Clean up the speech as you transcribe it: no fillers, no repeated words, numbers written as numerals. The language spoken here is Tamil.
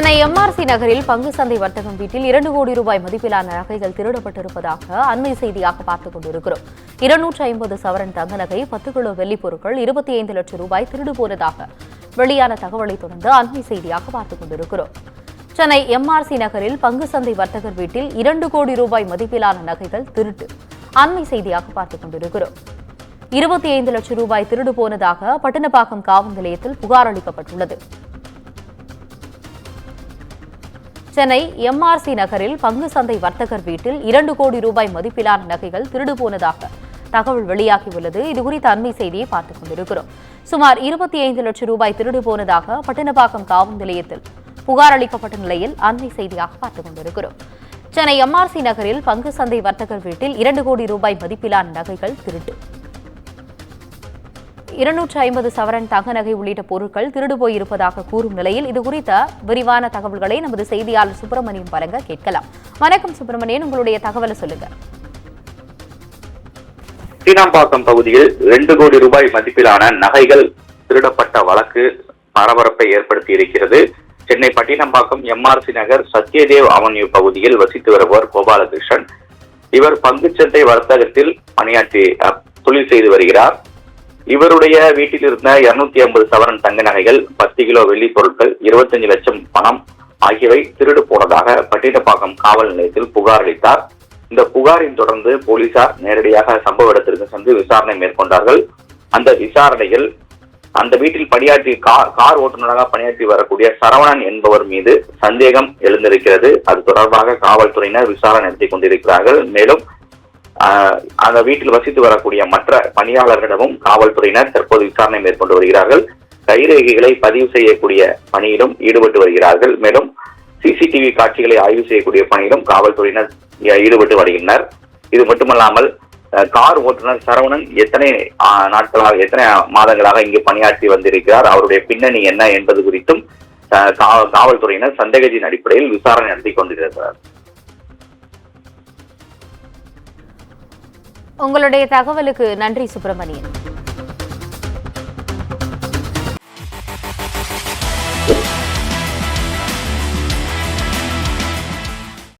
சென்னை எம்ஆர்சி நகரில் பங்கு சந்தை வர்த்தகம் வீட்டில் 2 கோடி ரூபாய் மதிப்பிலான நகைகள் திருடப்பட்டிருப்பதாக அண்மை செய்தியாக பார்த்துக் கொண்டிருக்கிறோம். 250 சவரன் தங்க நகை, 10 கிலோ வெள்ளிப் பொருட்கள், 25 லட்சம் ரூபாய் திருடு போனதாக வெளியான தகவலை தொடர்ந்து அண்மை செய்தியாக பார்த்துக் கொண்டிருக்கிறோம். சென்னை எம்ஆர்சி நகரில் பங்கு சந்தை வர்த்தகர் வீட்டில் 2 கோடி ரூபாய் மதிப்பிலான நகைகள் திருட்டு அண்மை செய்தியாக பார்த்துக் கொண்டிருக்கிறோம். 25 லட்சம் ரூபாய் திருடு போனதாக பட்டினப்பாக்கம் காவல் நிலையத்தில் புகார் அளிக்கப்பட்டுள்ளது. சென்னை எம்ஆர்சி நகரில் பங்கு சந்தை வர்த்தகர் வீட்டில் 2 கோடி ரூபாய் மதிப்பிலான நகைகள் திருடு போனதாக தகவல் வெளியாகியுள்ளது. இதுகுறித்த அண்மை செய்தியை பார்த்துக் கொண்டிருக்கிறோம். சுமார் 25 லட்சம் ரூபாய் திருடு போனதாக பட்டினப்பாக்கம் காவல் நிலையத்தில் புகார் அளிக்கப்பட்ட நிலையில் அண்மை செய்தியாக பார்த்துக் கொண்டிருக்கிறோம். சென்னை எம்ஆர்சி நகரில் பங்கு சந்தை வர்த்தகர் வீட்டில் 2 கோடி ரூபாய் மதிப்பிலான நகைகள் திருட்டு. 250 சவரன் தங்க நகை உள்ளிட்ட பொருட்கள் திருடு போயிருப்பதாக கூறும் நிலையில் இதுகுறித்த விரிவான தகவல்களை நமது செய்தியாளர் சுப்பிரமணியம் வழங்க கேட்கலாம். வணக்கம் சுப்பிரமணியன், உங்களுடைய தகவலை சொல்லுங்க. சீனாம்பாக்கம் பகுதியில் 2 கோடி ரூபாய் மதிப்பிலான நகைகள் திருடப்பட்ட வழக்கு பரபரப்பை ஏற்படுத்தி இருக்கிறது. சென்னை பட்டினம்பாக்கம் எம்ஆர்சி நகர் சத்யதேவ் அவென்யூ பகுதியில் வசித்து வருபவர் கோபாலகிருஷ்ணன். இவர் பங்குச்சந்தை வர்த்தகத்தில் பணியாற்றி தொழில் செய்து வருகிறார். இவருடைய வீட்டில் இருந்த 250 சவரன் தங்க நகைகள், 10 கிலோ வெள்ளி பொருட்கள், 25 லட்சம் பணம் ஆகியவை திருடு போனதாக பட்டினப்பாக்கம் காவல் நிலையத்தில் புகார் அளித்தார். இந்த புகாரின் தொடர்ந்து போலீசார் நேரடியாக சம்பவ இடத்திற்கு சென்று விசாரணை மேற்கொண்டார்கள். அந்த விசாரணையில் அந்த வீட்டில் பணியாற்றி கார் ஓட்டுநராக பணியாற்றி வரக்கூடிய சரவணன் என்பவர் மீது சந்தேகம் எழுந்திருக்கிறது. அது தொடர்பாக காவல்துறையினர் விசாரணை நடத்தி கொண்டிருக்கிறார்கள். மேலும் அந்த வீட்டில் வசித்து வரக்கூடிய மற்ற பணியாளர்களிடமும் காவல்துறையினர் தற்போது விசாரணை மேற்கொண்டு வருகிறார்கள். கைரேகைகளை பதிவு செய்யக்கூடிய பணியிலும் ஈடுபட்டு வருகிறார்கள். மேலும் சிசிடிவி காட்சிகளை ஆய்வு செய்யக்கூடிய பணியிலும் காவல்துறையினர் ஈடுபட்டு வருகின்றனர். இது மட்டுமல்லாமல் கார் ஓட்டுநர் சரவணன் எத்தனை மாதங்களாக இங்கு பணியாற்றி வந்திருக்கிறார், அவருடைய பின்னணி என்ன என்பது குறித்தும் காவல்துறையினர் சந்தேகத்தின் அடிப்படையில் விசாரணை நடத்தி கொண்டிருக்கிறார். உங்களுடைய தகவலுக்கு நன்றி சுப்பிரமணியன்.